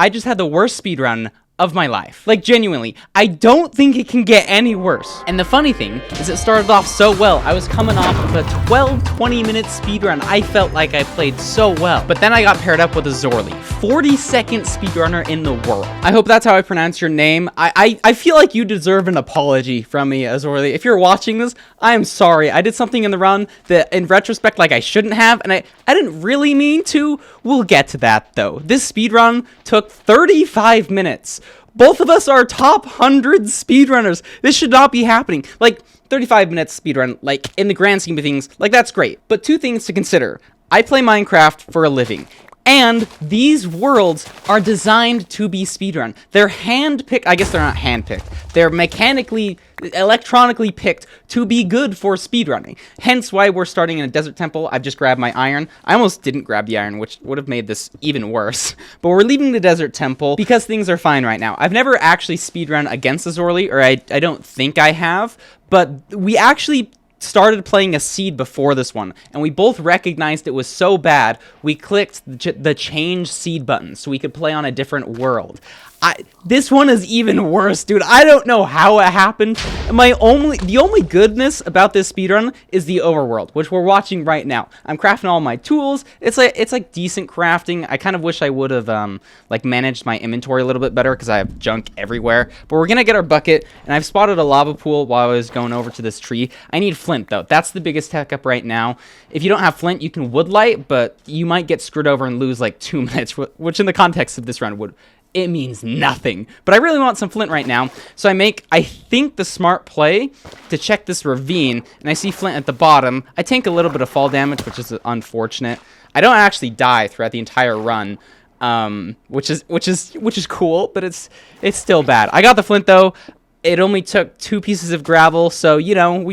I just had the worst speedrun of my life. Like, genuinely, I don't think it can get any worse. And the funny thing is it started off so well. I was coming off of a 12-20 minute speedrun. I felt like I played so well. But then I got paired up with a Zorli, 42nd speedrunner in the world. I hope that's how I pronounce your name. I feel like you deserve an apology from me, Zorli. If you're watching this, I am sorry. I did something in the run that, in retrospect, like I shouldn't have, and I didn't really mean to. We'll get to that, though. This speedrun took 35 minutes. Both of us are top 100 speedrunners. This should not be happening. Like, 35 minutes speedrun, like, in the grand scheme of things, like, that's great. But two things to consider. I play Minecraft for a living. And these worlds are designed to be speedrun. They're hand-picked. I guess they're not hand-picked. They're electronically picked to be good for speedrunning. Hence why we're starting in a desert temple. I've just grabbed my iron. I almost didn't grab the iron, which would have made this even worse. But we're leaving the desert temple because things are fine right now. I've never actually speedrun against a Zorli, or I don't think I have. But we actually started playing a seed before this one, and we both recognized it was so bad, we clicked the change seed button so we could play on a different world. This one is even worse, dude. I don't know how it happened. The only goodness about this speedrun is the overworld, which we're watching right now. I'm crafting all my tools. It's like decent crafting. I kind of wish I would have like managed my inventory a little bit better because I have junk everywhere. But we're gonna get our bucket, and I've spotted a lava pool while I was going over to this tree. I need flint though. That's the biggest hiccup right now. If you don't have flint, you can woodlight, but you might get screwed over and lose like 2 minutes, which in the context of this run it means nothing. But I really want some flint right now. So I think the smart play to check this ravine, and I see flint at the bottom. I tank a little bit of fall damage, which is unfortunate. I don't actually die throughout the entire run, which is cool, but it's still bad. I got the flint though. It only took 2 pieces of gravel, so you know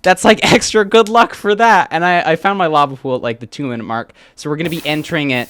that's like extra good luck for that. And I found my lava pool at like the 2-minute mark, so we're gonna be entering it.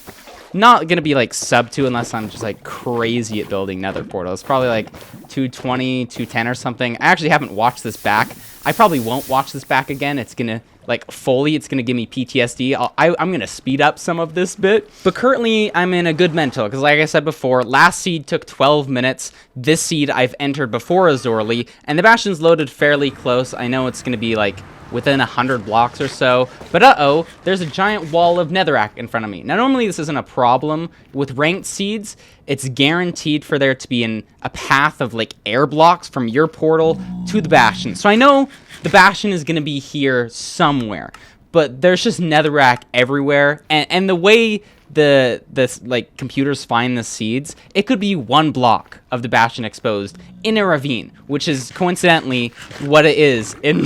Not gonna be like sub 2 unless I'm just like crazy at building nether portals. Probably like 220, 210 or something. I actually haven't watched this back. I probably won't watch this back again. It's gonna it's gonna give me PTSD. I'm gonna speed up some of this bit. But currently I'm in a good mental because like I said before, last seed took 12 minutes. This seed I've entered before a Zorli, and the Bastion's loaded fairly close. I know it's gonna be like within 100 blocks or so, but there's a giant wall of netherrack in front of me. Now normally this isn't a problem with ranked seeds. It's guaranteed for there to be a path of like air blocks from your portal to the Bastion. So I know the Bastion is going to be here somewhere, but there's just netherrack everywhere, and the way the like computers find the seeds, it could be 1 block of the Bastion exposed in a ravine, which is coincidentally what it is in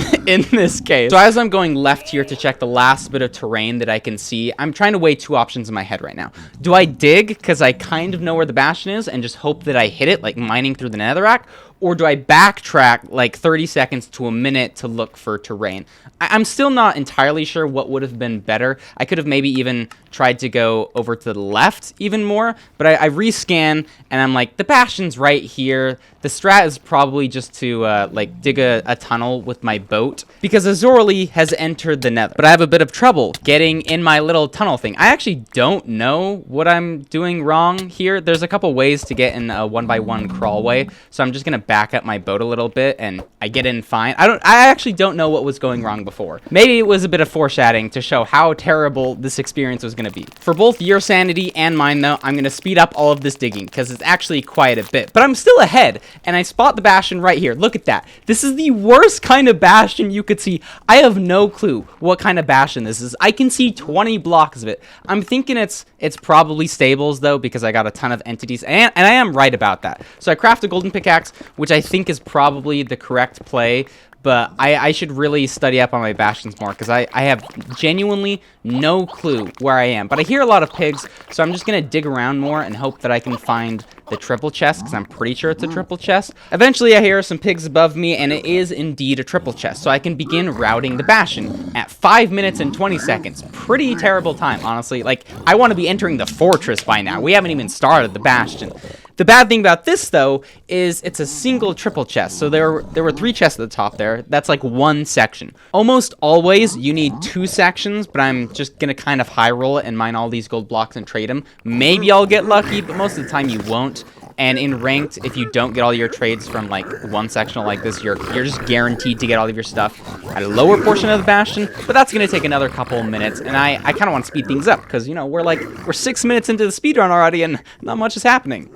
this case. So as I'm going left here to check the last bit of terrain that I can see, I'm trying to weigh 2 options in my head right now. Do I dig because I kind of know where the Bastion is and just hope that I hit it, like mining through the netherrack? Or do I backtrack like 30 seconds to a minute to look for terrain? I'm still not entirely sure what would have been better. I could have maybe even tried to go over to the left even more, but I rescan and I'm like, the Bastion's right here. The strat is probably just to like dig a tunnel with my boat because a Zorli has entered the nether. But I have a bit of trouble getting in my little tunnel thing. I actually don't know what I'm doing wrong here. There's a couple ways to get in a 1x1 crawlway, so I'm just gonna back up my boat a little bit and I get in fine. I actually don't know what was going wrong before. Maybe it was a bit of foreshadowing to show how terrible this experience was going to be. For both your sanity and mine though, I'm going to speed up all of this digging because it's actually quite a bit. But I'm still ahead and I spot the Bastion right here. Look at that. This is the worst kind of Bastion you could see. I have no clue what kind of Bastion this is. I can see 20 blocks of it. I'm thinking it's probably stables though because I got a ton of entities and I am right about that. So I craft a golden pickaxe, which I think is probably the correct play, but I should really study up on my Bastions more because I have genuinely no clue where I am. But I hear a lot of pigs, so I'm just going to dig around more and hope that I can find the triple chest because I'm pretty sure it's a triple chest. Eventually, I hear some pigs above me, and it is indeed a triple chest, so I can begin routing the Bastion at 5 minutes and 20 seconds. Pretty terrible time, honestly. Like, I want to be entering the fortress by now. We haven't even started the Bastion. The bad thing about this, though, is it's a single triple chest. So there were 3 chests at the top there. That's like 1 section. Almost always, you need 2 sections, but I'm just going to kind of high roll it and mine all these gold blocks and trade them. Maybe I'll get lucky, but most of the time you won't. And in ranked, if you don't get all your trades from like 1 sectional like this, you're just guaranteed to get all of your stuff at a lower portion of the Bastion. But that's going to take another couple of minutes, and I kind of want to speed things up because, you know, we're 6 minutes into the speedrun already, and not much is happening.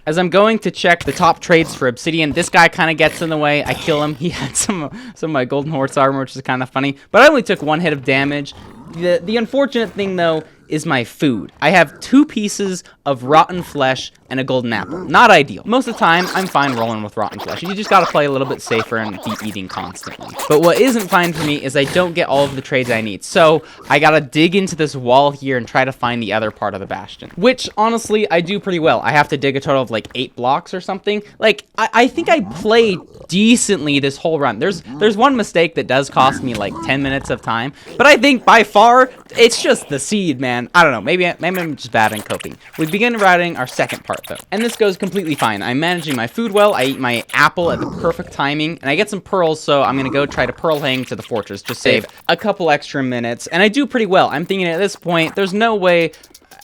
As I'm going to check the top trades for obsidian, this guy kind of gets in the way. I kill him. He had some of my golden horse armor, which is kind of funny. But I only took 1 hit of damage. The unfortunate thing, though, is my food. I have 2 pieces of rotten flesh and a golden apple. Not ideal. Most of the time, I'm fine rolling with rotten flesh. You just gotta play a little bit safer and be eating constantly. But what isn't fine for me is I don't get all of the trades I need. So I gotta dig into this wall here and try to find the other part of the Bastion. Which, honestly, I do pretty well. I have to dig a total of like 8 blocks or something. Like, I think I played decently this whole run. There's one mistake that does cost me like 10 minutes of time. But I think by far, it's just the seed, man. I don't know. Maybe I'm just bad at coping. We begin writing our second part, though. And this goes completely fine. I'm managing my food well. I eat my apple at the perfect timing. And I get some pearls, so I'm going to go try to pearl hang to the fortress. Just save a couple extra minutes. And I do pretty well. I'm thinking at this point, there's no way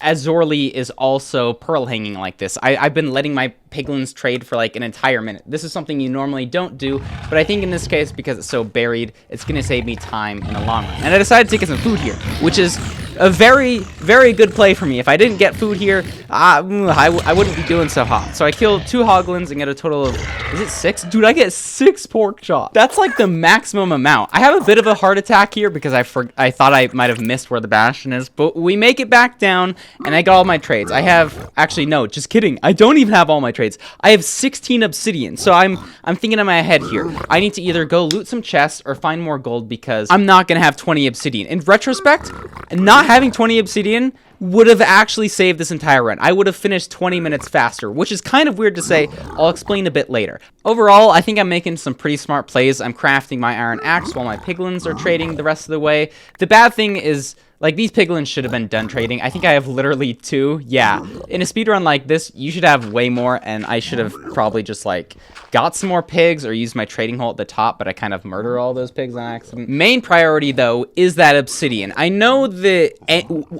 Azorli is also pearl hanging like this. I've been letting my piglins trade for like an entire minute. This is something you normally don't do, but I think in this case, because it's so buried, it's going to save me time in the long run. And I decided to get some food here, which is a very, very good play for me. If I didn't get food here, I wouldn't be doing so hot. So I killed 2 hoglins and get a total of, is it 6? Dude, I get 6 pork chops. That's like the maximum amount. I have a bit of a heart attack here because I thought I might have missed where the Bastion is, but we make it back down and I got all my trades. I have, actually no, just kidding. I don't even have all my trades. I have 16 obsidian, so I'm thinking in my head here. I need to either go loot some chests or find more gold because I'm not going to have 20 obsidian. In retrospect, not having 20 obsidian would have actually saved this entire run. I would have finished 20 minutes faster, which is kind of weird to say. I'll explain a bit later. Overall, I think I'm making some pretty smart plays. I'm crafting my iron axe while my piglins are trading the rest of the way. The bad thing is, like, these piglins should have been done trading. I think I have literally 2. Yeah. In a speedrun like this, you should have way more, and I should have probably just, like, got some more pigs or used my trading hole at the top, but I kind of murder all those pigs on accident. Main priority, though, is that obsidian. I know that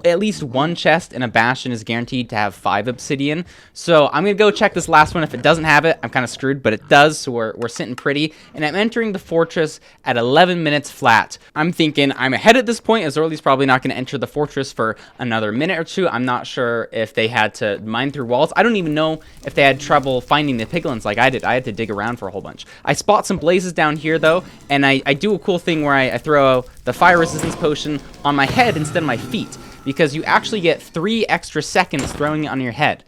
at least 1 chest in a Bastion is guaranteed to have 5 obsidian, so I'm going to go check this last one. If it doesn't have it, I'm kind of screwed, but it does, so we're sitting pretty, and I'm entering the fortress at 11 minutes flat. I'm thinking I'm ahead at this point, as Orly's probably not going to enter the fortress for another minute or 2. I'm not sure if they had to mine through walls. I don't even know if they had trouble finding the piglins like I did. I had to dig around for a whole bunch. I spot some blazes down here, though, and I do a cool thing where I throw the fire resistance potion on my head instead of my feet, because you actually get 3 extra seconds throwing it on your head.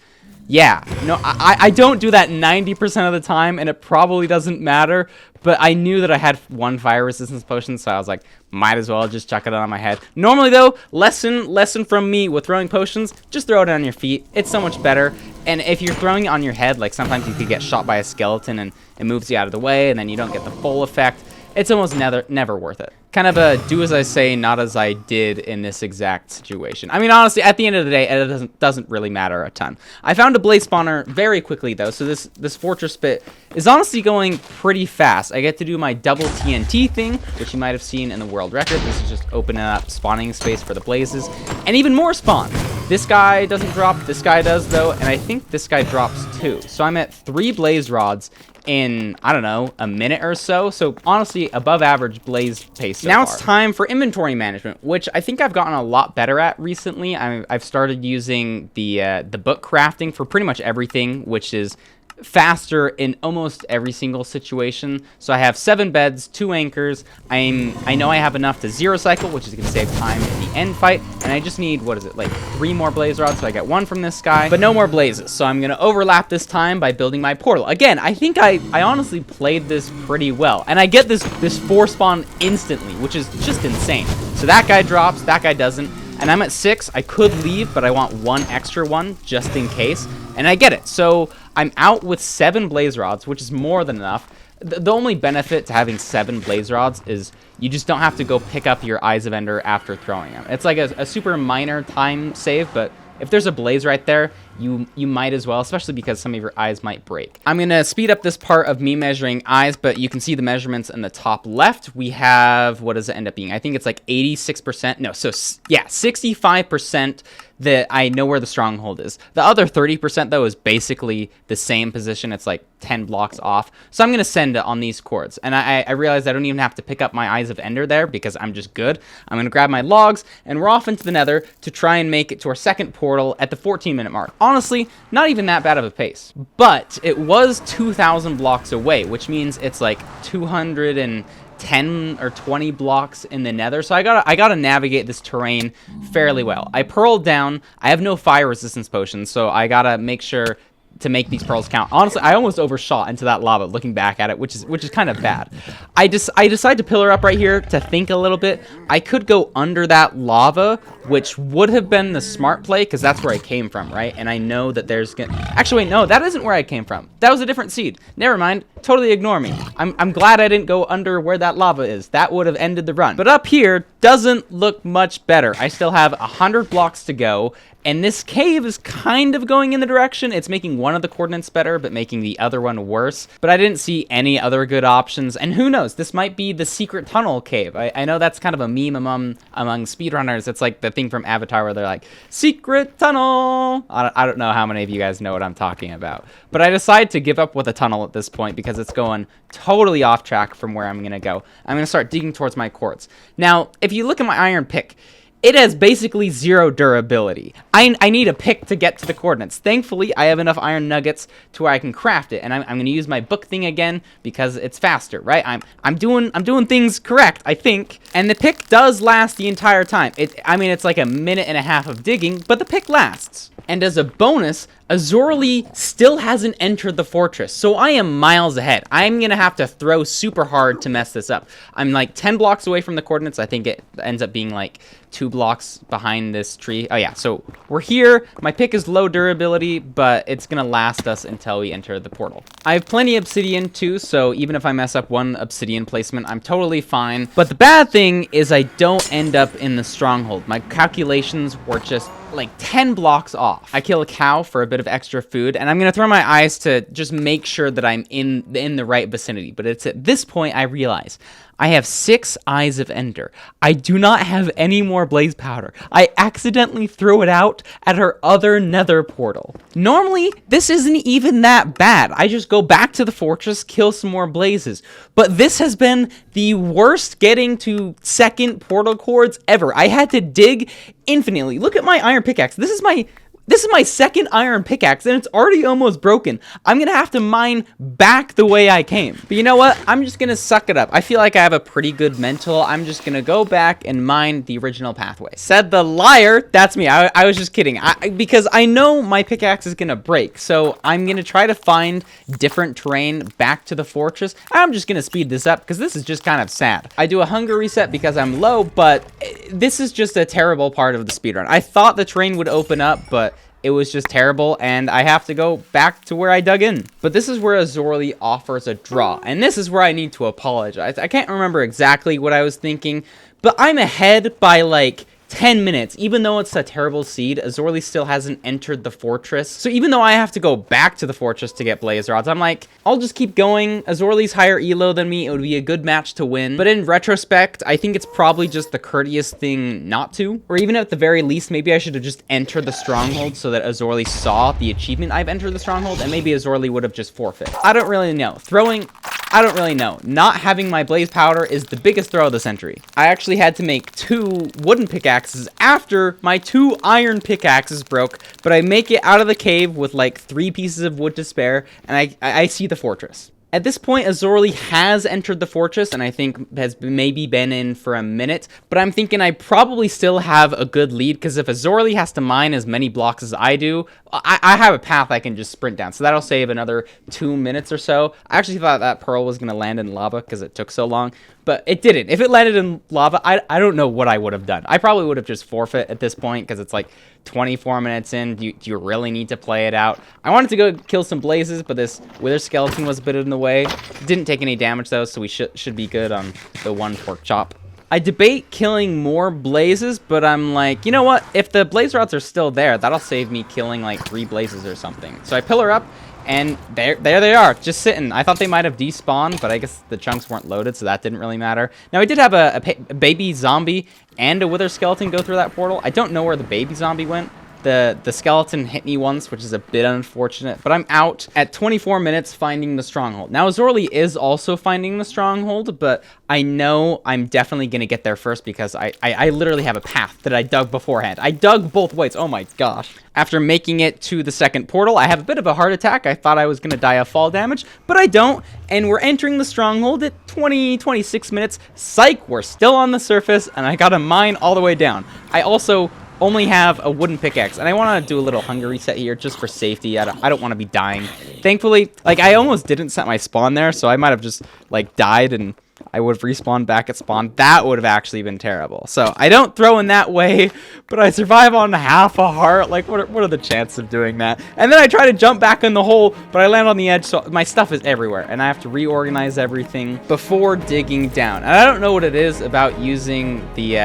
Yeah, no, I don't do that 90% of the time, and it probably doesn't matter, but I knew that I had 1 fire resistance potion, so I was like, might as well just chuck it on my head. Normally, though, lesson from me with throwing potions, just throw it on your feet. It's so much better, and if you're throwing it on your head, like sometimes you could get shot by a skeleton and it moves you out of the way, and then you don't get the full effect. It's almost never worth it. Kind of a do as I say, not as I did in this exact situation. I mean, honestly, at the end of the day, it doesn't really matter a ton. I found a blaze spawner very quickly, though, so this fortress bit is honestly going pretty fast. I get to do my double TNT thing, which you might have seen in the world record. This is just opening up spawning space for the blazes, and even more spawn. This guy doesn't drop, this guy does, though, and I think this guy drops too. So I'm at 3 blaze rods in, I don't know, a minute or so. So honestly, above average blaze pace so now far. It's time for inventory management, which I think I've gotten a lot better at recently. I've started using the book crafting for pretty much everything, which is faster in almost every single situation. So I have 7 beds, 2 anchors. I know I have enough to 0 cycle, which is going to save time in the end fight, and I just need, what is it, like 3 more blaze rods, so I get 1 from this guy, but no more blazes. So I'm going to overlap this time by building my portal. Again, I think I honestly played this pretty well, and I get this 4 spawn instantly, which is just insane. So that guy drops, that guy doesn't, and I'm at 6. I could leave, but I want 1 extra one just in case, and I get it. So I'm out with 7 blaze rods, which is more than enough. The only benefit to having 7 blaze rods is you just don't have to go pick up your Eyes of Ender after throwing them. It's like a super minor time save, but if there's a blaze right there, you might as well, especially because some of your eyes might break. I'm gonna speed up this part of me measuring eyes, but you can see the measurements in the top left. We have, what does it end up being? I think it's like 86%. No, so yeah, 65% that I know where the stronghold is. The other 30% though is basically the same position. It's like 10 blocks off. So I'm gonna send it on these cords. And I realized I don't even have to pick up my Eyes of Ender there because I'm just good. I'm gonna grab my logs and we're off into the nether to try and make it to our second portal at the 14-minute mark. Honestly, not even that bad of a pace. But it was 2,000 blocks away, which means it's like 210 or 20 blocks in the nether, so I gotta navigate this terrain fairly well. I pearled down. I have no fire resistance potions, so I gotta make sure to make these pearls count. Honestly, I almost overshot into that lava looking back at it, which is kind of bad. I decided to pillar up right here to think a little bit. I could go under that lava, which would have been the smart play because that's where I came from, right? And I know that there's gonna... Actually, wait, no, that isn't where I came from. That was a different seed. Never mind. Totally ignore me. I'm glad I didn't go under where that lava is. That would have ended the run. But up here doesn't look much better. I still have 100 blocks to go. And this cave is kind of going in the direction. It's making one of the coordinates better, but making the other one worse. But I didn't see any other good options. And who knows? This might be the secret tunnel cave. I know that's kind of a meme among speedrunners. It's like the thing from Avatar where they're like, secret tunnel. I don't know how many of you guys know what I'm talking about. But I decided to give up with a tunnel at this point because it's going totally off track from where I'm going to go. I'm going to start digging towards my quartz. Now, if you look at my iron pick, it has basically zero durability. I need a pick to get to the coordinates. Thankfully, I have enough iron nuggets to where I can craft it, and I'm going to use my book thing again because it's faster, right? I'm doing things correct, I think. And the pick does last the entire time. I mean, it's like a minute and a half of digging, but the pick lasts. And as a bonus, Azorli still hasn't entered the fortress, so I am miles ahead. I'm going to have to throw super hard to mess this up. I'm like 10 blocks away from the coordinates. I think it ends up being like 2 blocks behind this tree. Oh yeah, so we're here. My pick is low durability, but it's going to last us until we enter the portal. I have plenty of obsidian too, so even if I mess up one obsidian placement, I'm totally fine. But the bad thing is I don't end up in the stronghold. My calculations were just like 10 blocks off. I kill a cow for a bit of extra food, and I'm gonna throw my eyes to just make sure that I'm in the right vicinity. But it's at this point I realize I have 6 Eyes of Ender. I do not have any more blaze powder. I accidentally threw it out at her other nether portal. Normally, this isn't even that bad. I just go back to the fortress, kill some more blazes. But this has been the worst getting to second portal cords ever. I had to dig infinitely. Look at my iron pickaxe. This is my second iron pickaxe, and it's already almost broken. I'm gonna have to mine back the way I came. But you know what? I'm just gonna suck it up. I feel like I have a pretty good mental. I'm just gonna go back and mine the original pathway. Said the liar. That's me. I was just kidding. Because I know my pickaxe is gonna break, so I'm gonna try to find different terrain back to the fortress. I'm just gonna speed this up because this is just kind of sad. I do a hunger reset because I'm low, but this is just a terrible part of the speedrun. I thought the terrain would open up, but it was just terrible, and I have to go back to where I dug in. But this is where Azorli offers a draw, and this is where I need to apologize. I can't remember exactly what I was thinking, but I'm ahead by like 10 minutes. Even though it's a terrible seed, Azorli still hasn't entered the fortress. So even though I have to go back to the fortress to get blaze rods, I'm like, I'll just keep going. Azorli's higher elo than me. It would be a good match to win. But in retrospect, I think it's probably just the courteous thing not to. Or even at the very least, maybe I should have just entered the stronghold so that Azorli saw the achievement I've entered the stronghold, and maybe Azorli would have just forfeit. I don't really know. I don't really know. Not having my blaze powder is the biggest throw of the century. I actually had to make 2 wooden pickaxes after my 2 iron pickaxes broke, but I make it out of the cave with like 3 pieces of wood to spare, and I see the fortress. At this point, Azorli has entered the fortress, and I think has maybe been in for a minute, but I'm thinking I probably still have a good lead, because if Azorli has to mine as many blocks as I do, I have a path I can just sprint down, so that'll save another 2 minutes or so. I actually thought that pearl was going to land in lava, because it took so long, but it didn't. If it landed in lava, I don't know what I would have done. I probably would have just forfeit at this point, because it's like 24 minutes in. Do you really need to play it out? I wanted to go kill some blazes, but this wither skeleton was a bit in the way. Didn't take any damage though, so we should be good on the 1 pork chop. I debate killing more blazes, but I'm like, you know what? If the blaze rods are still there, that'll save me killing like 3 blazes or something. So I pillar up, and there they are, just sitting. I thought they might have despawned, but I guess the chunks weren't loaded, so that didn't really matter. Now, I did have a baby zombie and a wither skeleton go through that portal. I don't know where the baby zombie went. The skeleton hit me once, which is a bit unfortunate, but I'm out at 24 minutes finding the stronghold. Now, Zorli is also finding the stronghold, but I know I'm definitely going to get there first because I literally have a path that I dug beforehand. I dug both ways. Oh my gosh. After making it to the second portal, I have a bit of a heart attack. I thought I was going to die of fall damage, but I don't, and we're entering the stronghold at 26 minutes. Psych, we're still on the surface, and I got a mine all the way down. I also only have a wooden pickaxe, and I want to do a little hunger reset here just for safety. I don't want to be dying. Thankfully, like, I almost didn't set my spawn there, so I might have just like died and I would have respawned back at spawn. That would have actually been terrible. So I don't throw in that way, but I survive on half a heart. Like, what are the chances of doing that? And then I try to jump back in the hole, but I land on the edge, so my stuff is everywhere, and I have to reorganize everything before digging down. And I don't know what it is about using the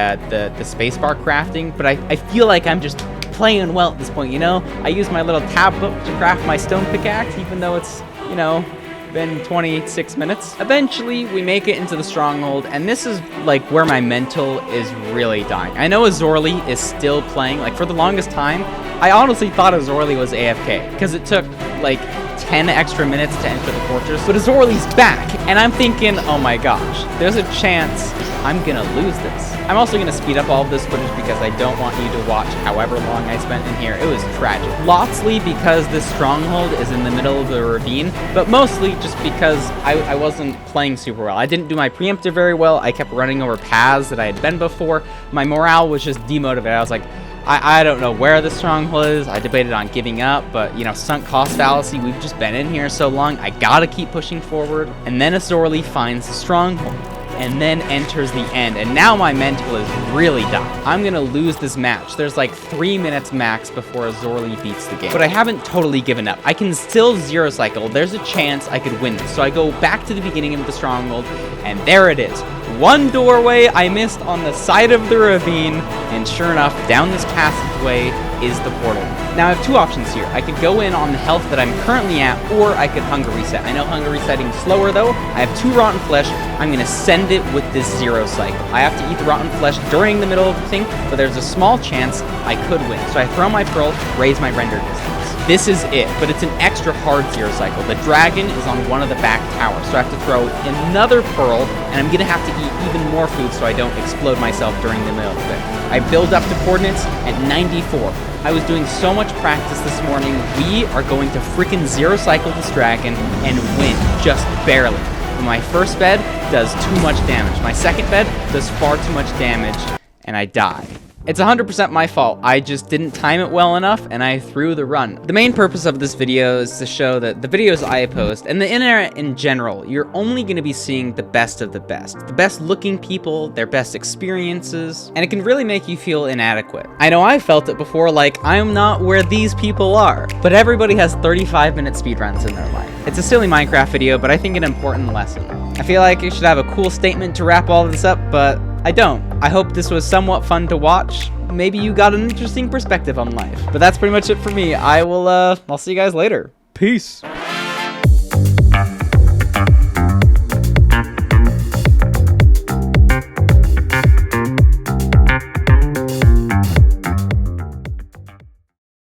spacebar crafting, but I feel like I'm just playing well at this point, you know? I use my little tab book to craft my stone pickaxe, even though it's, you know, been 26 minutes. Eventually, we make it into the stronghold, and this is like where my mental is really dying. I know Azorli is still playing. Like, for the longest time, I honestly thought Azorli was AFK because it took like 10 extra minutes to enter the fortress, but Azorli's back, and I'm thinking, oh my gosh, there's a chance I'm gonna lose this. I'm also gonna speed up all of this footage because I don't want you to watch however long I spent in here. It was tragic. Lotsly because this stronghold is in the middle of the ravine, but mostly just because I wasn't playing super well. I didn't do my preemptive very well. I kept running over paths that I had been before. My morale was just demotivated. I was like, I don't know where the stronghold is. I debated on giving up, but, you know, sunk cost fallacy. We've just been in here so long. I gotta keep pushing forward. And then Azorli finds the stronghold, and then enters the end, and now my mental is really dying. I'm gonna lose this match. There's like 3 minutes max before Azorli beats the game, but I haven't totally given up. I can still zero cycle. There's a chance I could win this. So I go back to the beginning of the stronghold, and there it is. One doorway I missed on the side of the ravine, and sure enough, down this passageway is the portal. Now I have 2 options here. I could go in on the health that I'm currently at, or I could hunger reset. I know hunger resetting is slower though. I have 2 rotten flesh. I'm gonna send it with this zero cycle. I have to eat the rotten flesh during the middle of the thing, but there's a small chance I could win. So I throw my pearl, raise my render distance. This is it, but it's an extra hard zero cycle. The dragon is on one of the back towers, so I have to throw another pearl, and I'm gonna have to eat even more food so I don't explode myself during the middle of it. I build up to coordinates at 94. I was doing so much practice this morning. We are going to freaking zero cycle this dragon and win, just barely. My first bed does too much damage. My second bed does far too much damage, and I die. It's 100% my fault. I just didn't time it well enough, and I threw the run. The main purpose of this video is to show that the videos I post, and the internet in general, you're only going to be seeing the best of the best. The best looking people, their best experiences, and it can really make you feel inadequate. I know I felt it before, like, I'm not where these people are. But everybody has 35-minute speedruns in their life. It's a silly Minecraft video, but I think an important lesson. I feel like I should have a cool statement to wrap all this up, but I don't. I hope this was somewhat fun to watch. Maybe you got an interesting perspective on life. But that's pretty much it for me. I'll see you guys later. Peace.